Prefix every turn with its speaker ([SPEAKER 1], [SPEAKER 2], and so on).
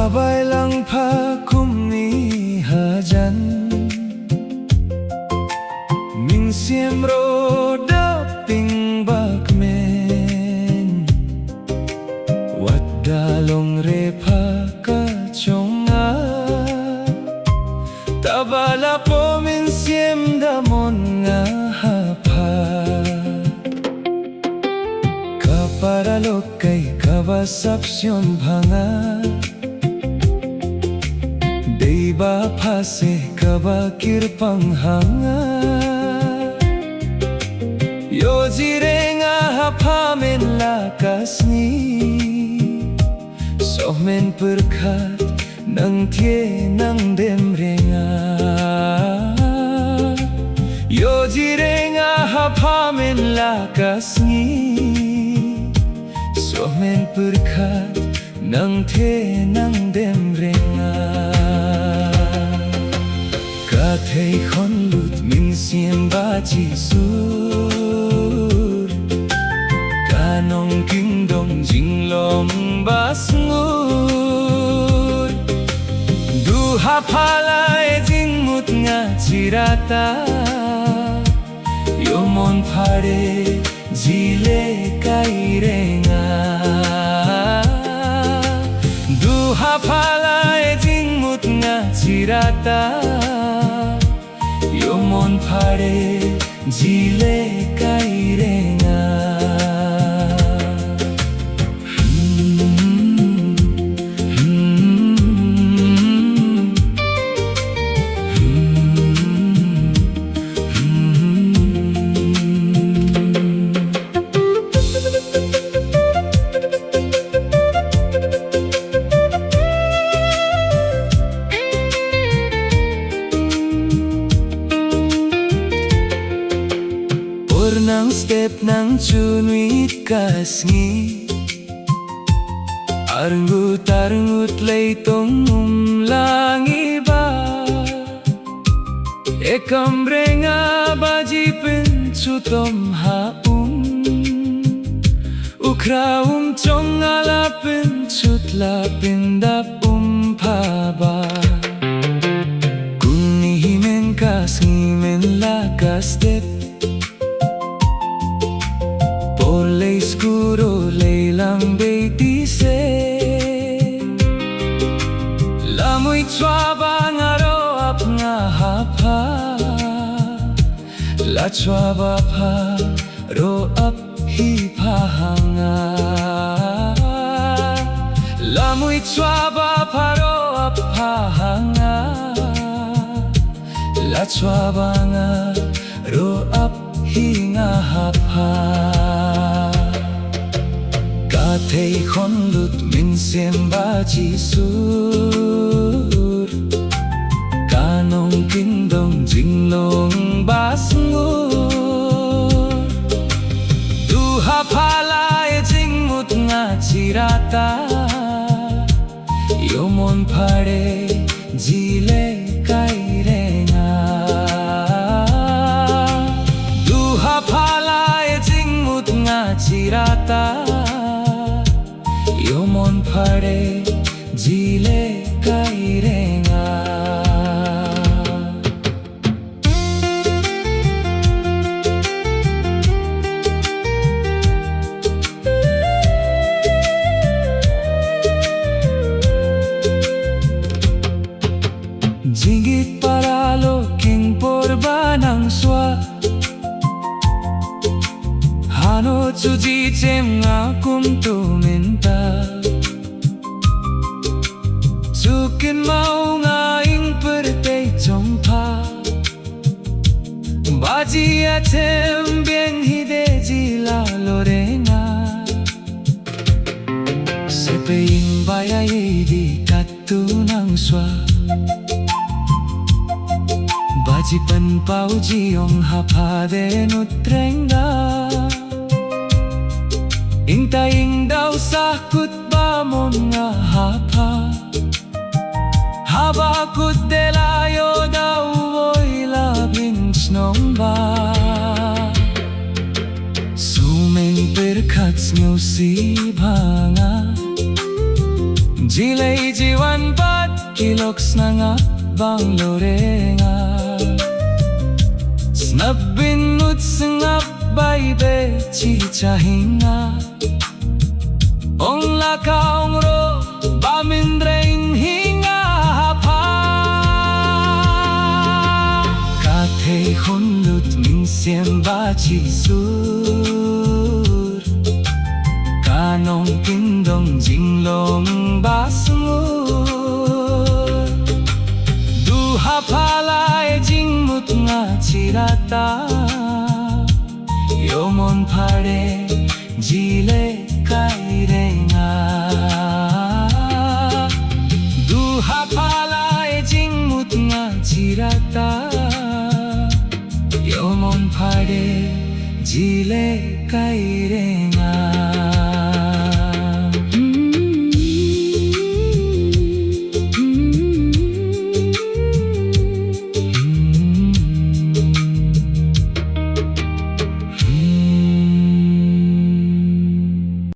[SPEAKER 1] Habay lang pa kumihajan Min siemro daping bakmen Wat dalong repa kachonga Tabala po min siem damon nga hapa Kaparalok kay kabasapsyon bhanga Deiba pase kabakir panghanga Yo jirenga hapamen lakasni Sohmen perkat nang tie nang demrenga Yo jirenga hapamen lakasni Sohmen perkat nang tie nang demrenga Thei Khon lut min siem ba chi sur Kanong kingdom jing long ba sngur Duha pala e jing mut nga chirata Yomon phare jile kairenga Duha pala e jing mut nga chirata Yomon phare jile kairenga Nang step nang chunwit kasngi Arngut leitong umlangi ba Ekam brenga baji pencutom haum Ukra chong ala pencutla pendap paba Kunihimen kasngi men laka step Olay skuro leilang beitise Lamoy chwaba ngaro ap nga hapa La chwaba pa ro ap hi pahanga Lamoy chwaba pa ro ap pahanga La chwaba nga ro ap hi nga hapa Thei Khon lut min siem ba chi sur Kanong kingdom jing long ba sngur Duha pala e jing mut nga chirata Yomon phare jile kairenga Duha pala e jing mut nga chirata Yomon phare jile kairenga Jingit paralo king porba nang swa Hano chuji chem nga kum tu minta Chukin mau nga ing pertei chong pa ji atem bien hide ji la lorenga sepeing bayay di katunang swa baji pan pau ji ong hapade nutrenga Ingtaing daw sakut ba mo nga hapa Habakut delayo daw oy labing snong ba Sumeng perkats nyo si banga Jilay jiwan pat kiloks na nga bang lorenga Snabinut singap baybe chichahinga Ong lakaong ro bamindreng hinga hapa Kathei Khon lut min siem ba chi sur Kanong kindong jinglong ba sungur Duha palay jingmut nga chirata Yomon pare jile kairenga Duha palay jingmut nga chirata Yomon pare jile kairenga